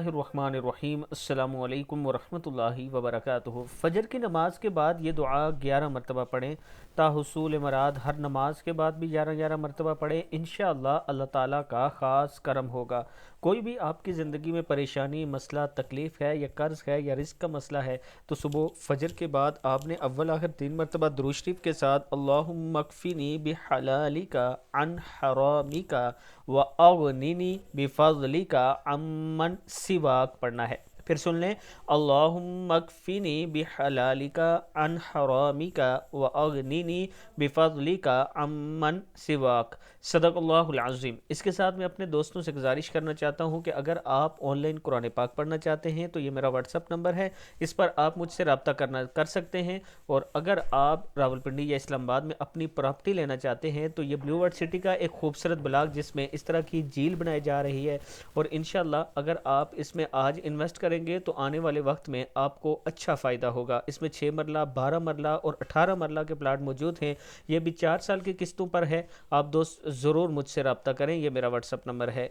बिस्मिल्लाहिर्रहमानिर्रहीम। अस्सलामु अलैकुम वरहमतुल्लाहि वबरकातुहू। फजर की नमाज के बाद ये दुआ 11 मरतबा पढ़ें। ताहुसूल मराद हर नमाज के बाद भी 11 मरतबा पढ़ें। इंशाअल्लाह अल्लाह ताला का ख़ास करम होगा। कोई भी आपकी ज़िंदगी में परेशानी, मसला, तकलीफ़ है या कर्ज़ है या रिज़्क़ का मसला है तो सुबह फजर के बाद आपने अव्वल आखिर 3 मरतबा दुरूद शरीफ के साथ अल्लाहुम्मा कफ़िनी बिहलालिका अन हरामिका व अगनिनी बिफज़लिका अम्मन सिवाक पढ़ना है। फिर सुन लें, अल्लाहुम्मा कफ़िनी बिहलालिका अन हरामिका व अगनिनी बिफज़लिका अम्मन सिवाक। सदक़ल्लाहुल अज़ीम। इसके साथ मैं अपने दोस्तों से गुजारिश करना चाहता हूँ कि अगर आप ऑनलाइन कुरान पाक पढ़ना चाहते हैं तो ये मेरा व्हाट्सअप नंबर है, इस पर आप मुझसे रब्ता कर सकते हैं। और अगर आप रावलपिंडी या इस्लामाबाद में अपनी प्रॉपर्टी लेना चाहते हैं तो ये ब्लू वर्ड सिटी का एक खूबसूरत ब्लॉक जिसमें इस तरह की झील बनाई जा रही है, और इंशाल्लाह अगर आप इसमें आज इन्वेस्ट करेंगे तो आने वाले वक्त में आपको अच्छा फ़ायदा होगा। इसमें 6 मरला, 12 मरला और 18 मरला के प्लाट मौजूद हैं। ये भी 4 साल की किस्तों पर है। आप दोस्त ज़रूर मुझसे रब्ता करें, ये मेरा व्हाट्सअप नंबर है।